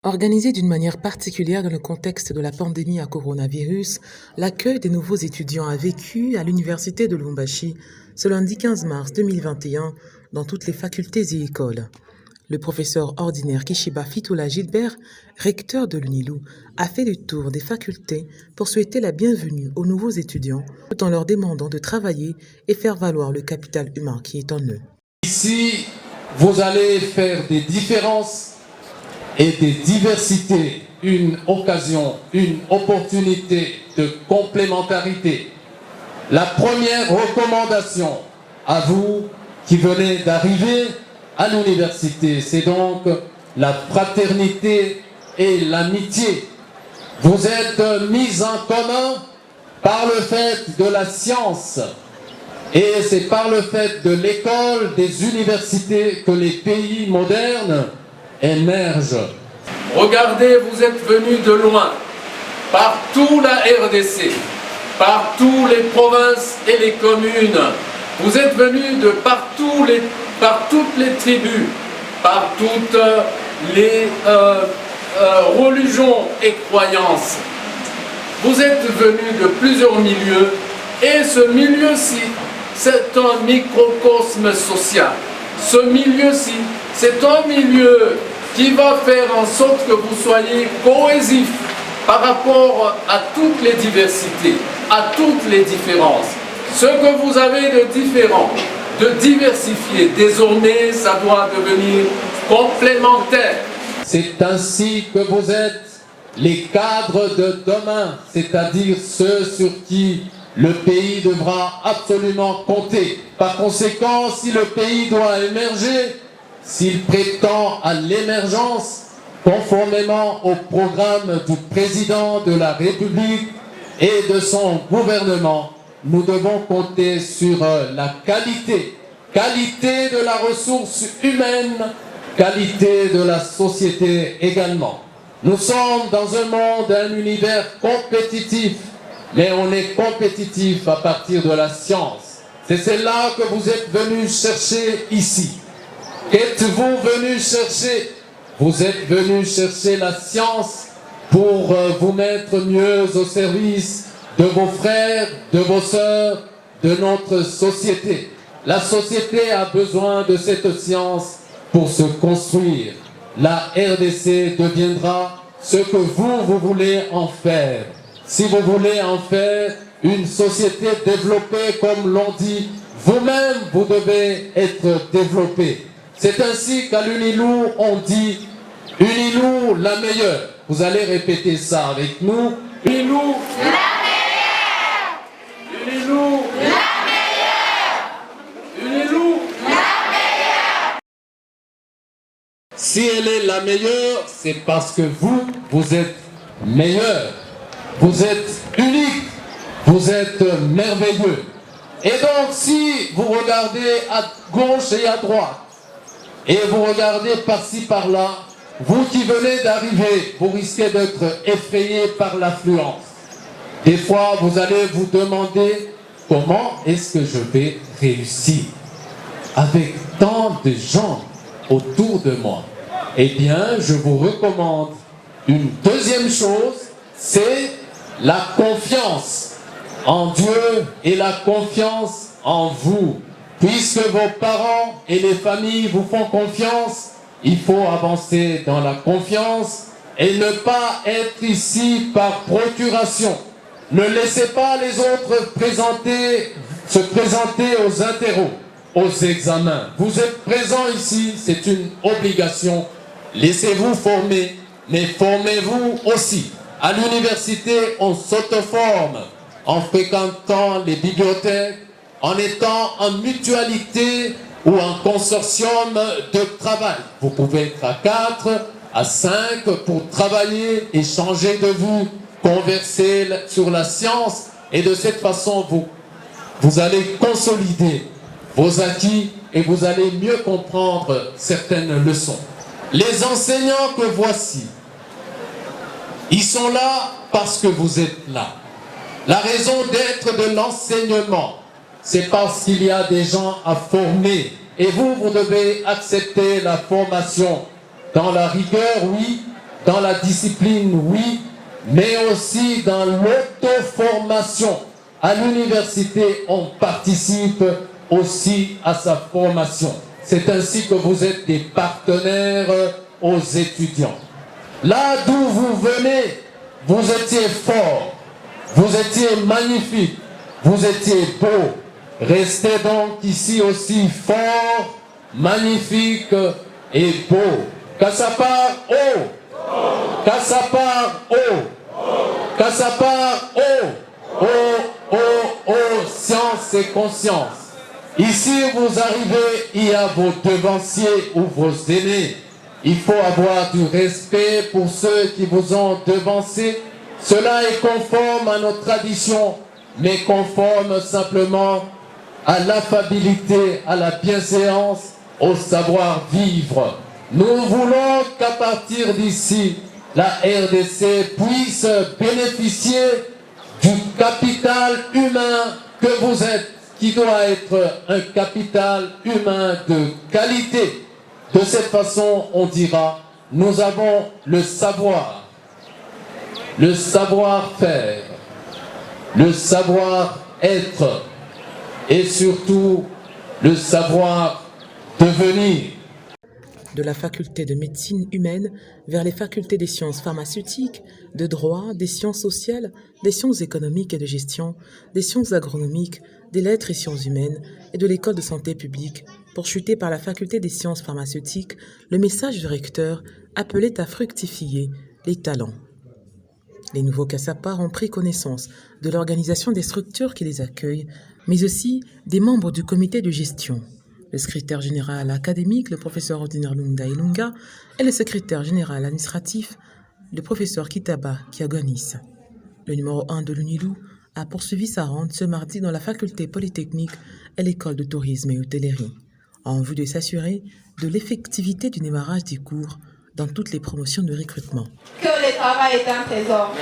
Organisé d'une manière particulière dans le contexte de la pandémie à coronavirus, l'accueil des nouveaux étudiants a vécu à l'Université de Lubumbashi ce lundi 15 mars 2021 dans toutes les facultés et écoles. Le professeur ordinaire Kishiba Fitoula Gilbert, recteur de l'UNILU, a fait le tour des facultés pour souhaiter la bienvenue aux nouveaux étudiants tout en leur demandant de travailler et faire valoir le capital humain qui est en eux. Ici, vous allez faire des différences et des diversités, une occasion, une opportunité de complémentarité. La première recommandation à vous qui venez d'arriver à l'université, c'est donc la fraternité et l'amitié. Vous êtes mis en commun par le fait de la science et c'est par le fait de l'école, des universités que les pays modernes émerge. Regardez, vous êtes venus de loin, par toute la RDC, par toutes les provinces et les communes. Vous êtes venus de par toutes les tribus, par toutes les religions et croyances. Vous êtes venus de plusieurs milieux et ce milieu-ci, c'est un microcosme social. Ce milieu-ci, c'est un milieu qui va faire en sorte que vous soyez cohésifs par rapport à toutes les diversités, à toutes les différences. Ce que vous avez de différent, de diversifié, désormais, ça doit devenir complémentaire. C'est ainsi que vous êtes les cadres de demain, c'est-à-dire ceux sur qui le pays devra absolument compter. Par conséquent, si le pays doit émerger, s'il prétend à l'émergence, conformément au programme du président de la République et de son gouvernement, nous devons compter sur la qualité de la ressource humaine, qualité de la société également. Nous sommes dans un monde, un univers compétitif, mais on est compétitif à partir de la science. C'est celle-là que vous êtes venus chercher ici. Qu'êtes-vous venus chercher? Vous êtes venus chercher la science pour vous mettre mieux au service de vos frères, de vos sœurs, de notre société. La société a besoin de cette science pour se construire. La RDC deviendra ce que vous voulez en faire. Si vous voulez en faire une société développée, comme l'on dit, vous-même, vous devez être développé. C'est ainsi qu'à l'UNILU, on dit « UNILU, la meilleure ». Vous allez répéter ça avec nous. UNILU, la meilleure. UNILU, la meilleure. UNILU, la meilleure. Si elle est la meilleure, c'est parce que vous êtes meilleur. Vous êtes unique. Vous êtes merveilleux. Et donc, si vous regardez à gauche et à droite, et vous regardez par-ci, par-là, vous qui venez d'arriver, vous risquez d'être effrayé par l'affluence. Des fois, vous allez vous demander comment est-ce que je vais réussir avec tant de gens autour de moi. Eh bien, je vous recommande une deuxième chose, c'est la confiance en Dieu et la confiance en vous. Puisque vos parents et les familles vous font confiance, il faut avancer dans la confiance et ne pas être ici par procuration. Ne laissez pas les autres se présenter aux interros, aux examens. Vous êtes présents ici, c'est une obligation. Laissez-vous former, mais formez-vous aussi. À l'université, on s'auto-forme en fréquentant les bibliothèques, en étant en mutualité ou en consortium de travail. Vous pouvez être à 4, à 5 pour travailler, échanger de vous, converser sur la science et de cette façon, vous allez consolider vos acquis et vous allez mieux comprendre certaines leçons. Les enseignants que voici, ils sont là parce que vous êtes là. La raison d'être de l'enseignement, c'est parce qu'il y a des gens à former. Et vous devez accepter la formation dans la rigueur, oui, dans la discipline, oui, mais aussi dans l'auto-formation. À l'université, on participe aussi à sa formation. C'est ainsi que vous êtes des partenaires aux étudiants. Là d'où vous venez, vous étiez fort, vous étiez magnifique, vous étiez beau. Restez donc ici aussi fort, magnifique et beau. Que ça part haut, que ça part haut, que ça part haut, science et conscience. Ici, vous arrivez, il y a vos devanciers ou vos aînés. Il faut avoir du respect pour ceux qui vous ont devancé. Cela est conforme à nos traditions, mais conforme simplement à l'affabilité, à la bienséance, au savoir-vivre. Nous voulons qu'à partir d'ici, la RDC puisse bénéficier du capital humain que vous êtes, qui doit être un capital humain de qualité. De cette façon, on dira, nous avons le savoir, le savoir-faire, le savoir-être et surtout le savoir-devenir. De la faculté de médecine humaine vers les facultés des sciences pharmaceutiques, de droit, des sciences sociales, des sciences économiques et de gestion, des sciences agronomiques, des lettres et sciences humaines et de l'école de santé publique, pourchuté par la faculté des sciences pharmaceutiques, le message du recteur appelait à fructifier les talents. Les nouveaux CASAPAR ont pris connaissance de l'organisation des structures qui les accueillent, mais aussi des membres du comité de gestion. Le secrétaire général académique, le professeur ordinaire Lunda Ilunga, et le secrétaire général administratif, le professeur Kitaba Kiagonis. Le numéro 1 de l'UNILU a poursuivi sa ronde ce mardi dans la faculté polytechnique et l'école de tourisme et hôtellerie, en vue de s'assurer de l'effectivité du démarrage des cours dans toutes les promotions de recrutement. Que le travail est un trésor.